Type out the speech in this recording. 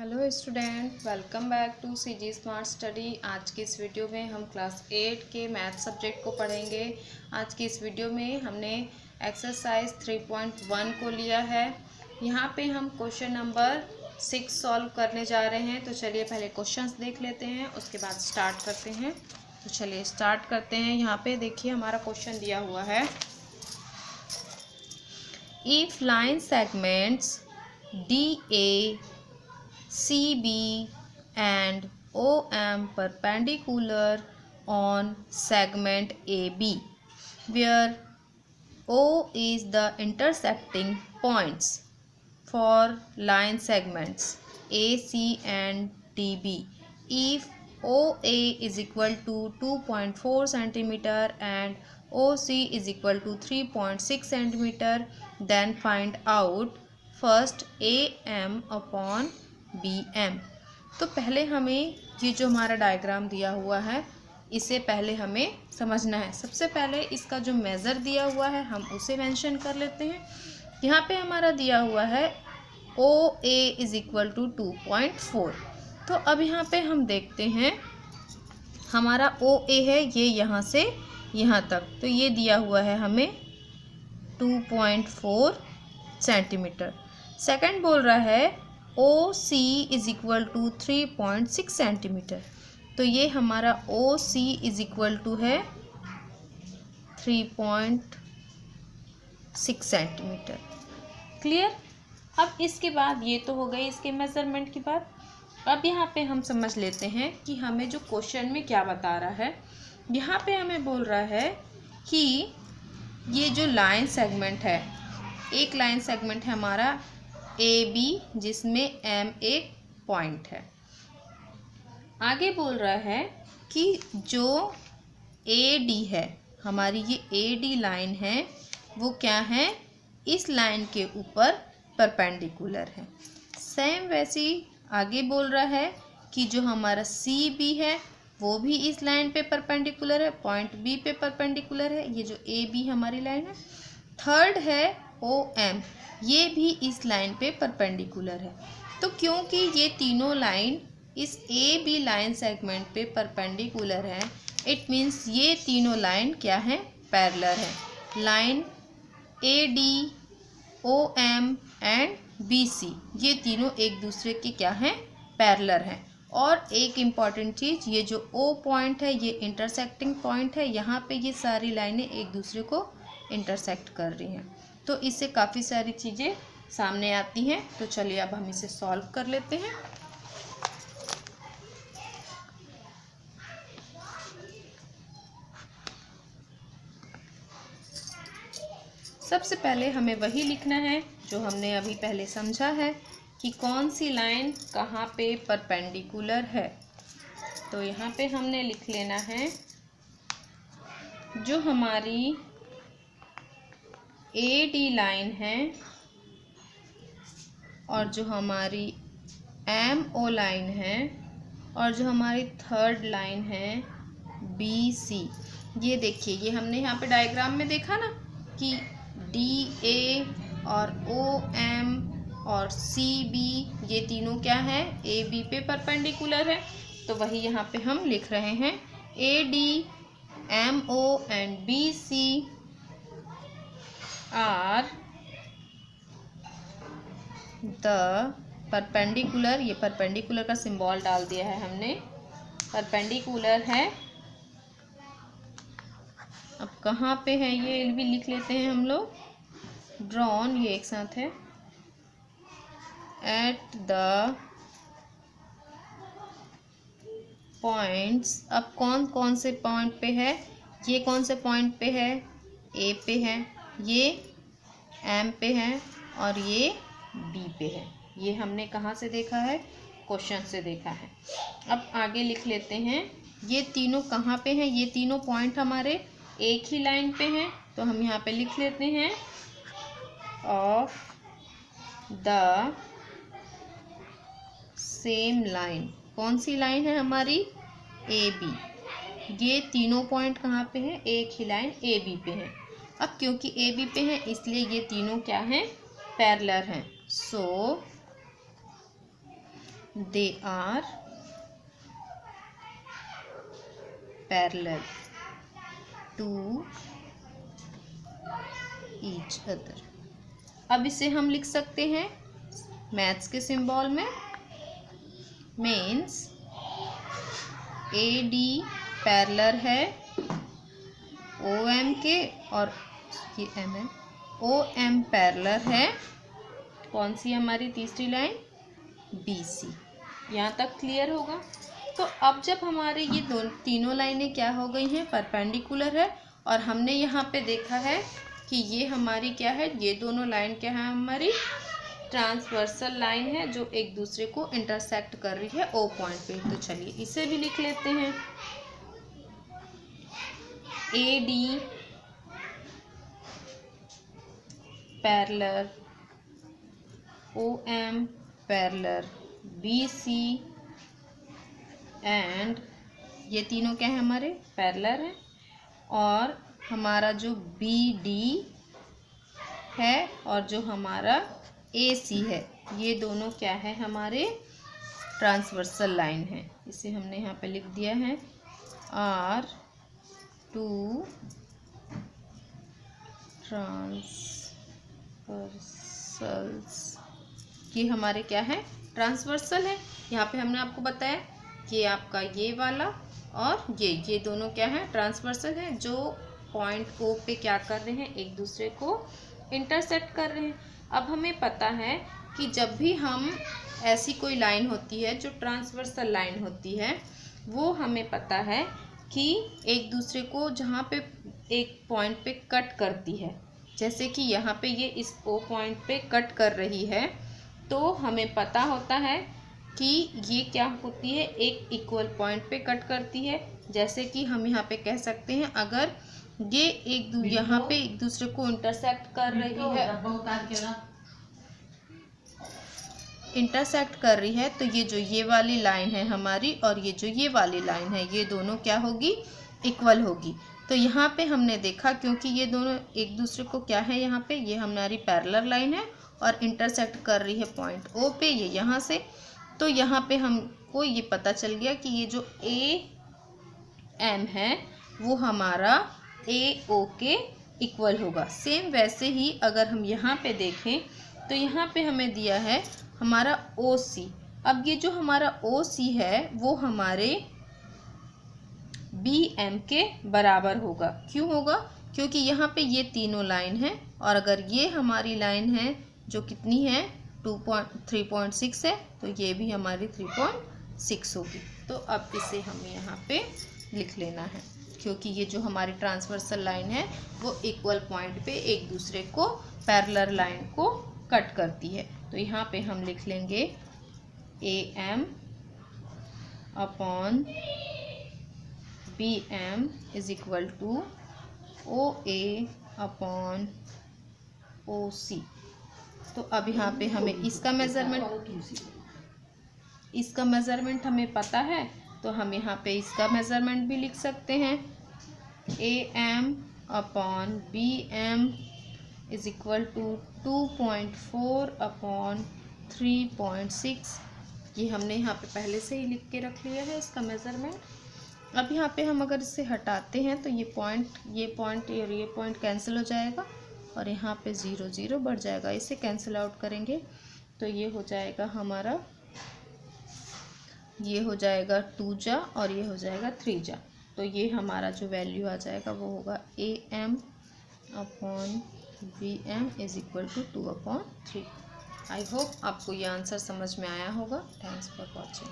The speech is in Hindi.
Hello student, welcome back to CG smart study. आज की इस वीडियो में हम क्लास 8 के मैथ सब्जेक्ट को पढ़ेंगे। आज की इस वीडियो में हमने एक्सरसाइज 3.1 को लिया है। यहाँ पे हम क्वेश्चन नंबर 6 सॉल्व करने जा रहे हैं। तो चलिए पहले क्वेश्चंस देख लेते हैं, उसके बाद स्टार्ट करते हैं। तो चलिए स्टार्ट करते हैं। यहाँ पे देखिए हमारा क्वेश्चन दिया हुआ है, if line segments DA, CB and OM perpendicular on segment AB, where O is the intersecting points for line segments AC and DB. If OA is equal to 2.4 centimeter and OC is equal to 3.6 centimeter, then find out first AM upon BM। तो पहले हमें ये जो हमारा डायग्राम दिया हुआ है इसे पहले हमें समझना है। सबसे पहले इसका जो मेज़र दिया हुआ है हम उसे मेंशन कर लेते हैं। यहाँ पे हमारा दिया हुआ है OA इज इक्वल टू 2.4। तो अब यहाँ पे हम देखते हैं हमारा OA है ये यहाँ से यहाँ तक, तो ये दिया हुआ है हमें 2.4 सेंटीमीटर। सेकंड बोल रहा है OC is equal to 3.6 centimetre, तो ये हमारा OC इज इक्वल टू है 3.6 सेंटीमीटर। क्लियर। अब इसके बाद ये तो हो गई इसके मेजरमेंट की बात। अब यहाँ पे हम समझ लेते हैं कि हमें जो क्वेश्चन में क्या बता रहा है। यहाँ पे हमें बोल रहा है कि ये जो लाइन सेगमेंट है, एक लाइन सेगमेंट है हमारा AB जिसमें M एक पॉइंट है। आगे बोल रहा है कि जो AD है हमारी, ये AD लाइन है वो क्या है, इस लाइन के ऊपर परपेंडिकुलर है। सेम वैसे ही आगे बोल रहा है कि जो हमारा CB है वो भी इस लाइन पे परपेंडिकुलर है, पॉइंट B पे परपेंडिकुलर है, ये जो AB हमारी लाइन है। थर्ड है OM, ये भी इस लाइन पे परपेंडिकुलर है। तो क्योंकि ये तीनों लाइन इस AB लाइन सेगमेंट पे परपेंडिकुलर है, इट मीन्स ये तीनों लाइन क्या है, पैरेलल है। Line AD, OM and BC ये तीनों एक दूसरे के क्या हैं, पैरेलल हैं। और एक इम्पॉर्टेंट चीज़, ये जो O पॉइंट है ये इंटरसेक्टिंग पॉइंट है। यहाँ पे ये सारी लाइनें एक दूसरे को इंटरसेक्ट कर रही हैं, तो इससे काफ़ी सारी चीज़ें सामने आती हैं। तो चलिए अब हम इसे सॉल्व कर लेते हैं। सबसे पहले हमें वही लिखना है जो हमने अभी पहले समझा है कि कौन सी लाइन कहाँ पे परपेंडिकुलर है। तो यहाँ पे हमने लिख लेना है जो हमारी AD लाइन है और जो हमारी MO लाइन है और जो हमारी थर्ड लाइन है BC। ये देखिए, ये हमने यहाँ पे डायग्राम में देखा ना कि DA और OM और CB ये तीनों क्या है, AB पे परपेंडिकुलर है। तो वही यहाँ पे हम लिख रहे हैं AD, MO and BC are the perpendicular. ये परपेंडिकुलर का सिंबल डाल दिया है हमने, परपेंडिकुलर है। अब कहाँ पे है ये भी लिख लेते हैं हम लोग, ड्रॉन, ये एक साथ है, एट द पॉइंट्स। अब कौन कौन से पॉइंट पे है, ये कौन से पॉइंट पे है, A पे है, ये M पे है और ये B पे है। ये हमने कहाँ से देखा है, क्वेश्चन से देखा है। अब आगे लिख लेते हैं ये तीनों कहाँ पे हैं, ये तीनों पॉइंट हमारे एक ही लाइन पे हैं। तो हम यहाँ पे लिख लेते हैं ऑफ द सेम लाइन। कौन सी लाइन है हमारी, AB। ये तीनों पॉइंट कहाँ पे हैं, एक ही लाइन AB पे हैं। अब क्योंकि AB पे हैं इसलिए ये तीनों क्या हैं, पैरेलल हैं। So they are parallel to each other. अब इसे हम लिख सकते हैं मैथ्स के सिंबल में, मीन्स ए डी पैरेलल है ओ एम के, और ये एम है, ओ एम पैरेलल है कौन सी हमारी तीसरी लाइन, बी सी। यहाँ तक क्लियर होगा। तो अब जब हमारे ये तीनों लाइनें क्या हो गई हैं, परपेंडिकुलर है, और हमने यहाँ पे देखा है कि ये हमारी क्या है, ये दोनों लाइन क्या है, हमारी ट्रांसवर्सल लाइन है जो एक दूसरे को इंटरसेक्ट कर रही है ओ पॉइंट पे। तो चलिए इसे भी लिख लेते हैं, A D parallel O M parallel B C, and ये तीनों क्या है हमारे पैरेलल हैं, और हमारा जो बी डी है और जो हमारा ए सी है, ये दोनों क्या है हमारे ट्रांसवर्सल लाइन है। इसे हमने यहाँ पे लिख दिया है आर टू ट्रांसवर्सल्स, ये हमारे क्या है ट्रांसवर्सल है। यहाँ पे हमने आपको बताया कि आपका ये वाला और ये दोनों क्या है ट्रांसवर्सल है, जो पॉइंट ओ पे क्या कर रहे हैं, एक दूसरे को इंटरसेक्ट कर रहे हैं। अब हमें पता है कि जब भी हम ऐसी कोई लाइन होती है जो ट्रांसवर्सल लाइन होती है, वो हमें पता है कि एक दूसरे को जहाँ पे एक पॉइंट पे कट करती है, जैसे कि यहाँ पे ये इस ओ पॉइंट पे कट कर रही है, तो हमें पता होता है कि ये क्या होती है, एक इक्वल पॉइंट पे कट करती है। जैसे कि हम यहाँ पे कह सकते हैं अगर ये यहाँ पे एक दूसरे को इंटरसेक्ट कर रही है, तो ये जो ये वाली लाइन है हमारी और ये जो ये वाली लाइन है, ये दोनों क्या होगी, इक्वल होगी। तो यहाँ पे हमने देखा क्योंकि ये दोनों एक दूसरे को क्या है, यहाँ पे ये हमारी पैरेलल लाइन है और इंटरसेक्ट कर रही है पॉइंट ओ पे, ये यहाँ से। तो यहाँ पे हमको ये पता चल गया कि ये जो ए एम है वो हमारा ए ओ के इक्वल होगा। सेम वैसे ही अगर हम यहाँ पे देखें तो यहाँ पे हमें दिया है हमारा ओ सी। अब ये जो हमारा ओ सी है वो हमारे बी एम के बराबर होगा। क्यों होगा, क्योंकि यहाँ पे ये तीनों लाइन है, और अगर ये हमारी लाइन है जो कितनी है 3.6 है, तो ये भी हमारी 3.6 होगी। तो अब इसे हमें यहाँ पे लिख लेना है, क्योंकि ये जो हमारी ट्रांसवर्सल लाइन है वो इक्वल पॉइंट पे एक दूसरे को पैरेलल लाइन को कट करती है। तो यहाँ पे हम लिख लेंगे A M upon B M is equal to O A upon O C. तो अब यहाँ पे हमें इसका मेज़रमेंट हमें पता है, तो हम यहाँ पे इसका मेज़रमेंट भी लिख सकते हैं, A M upon B M is equal to 2.4 upon 3.6। ये हमने यहाँ पे पहले से ही लिख के रख लिया है इसका मेज़रमेंट। अब यहाँ पे हम अगर इसे हटाते हैं तो ये पॉइंट और ये पॉइंट कैंसिल हो जाएगा, और यहाँ पे 0 0 बढ़ जाएगा। इसे कैंसिल आउट करेंगे तो ये हो जाएगा हमारा, ये हो जाएगा 2 जा और ये हो जाएगा 3 जा। तो ये हमारा जो वैल्यू आ जाएगा वो होगा A M upon B M is equal to 2/3। I hope आपको ये आंसर समझ में आया होगा। Thanks for watching.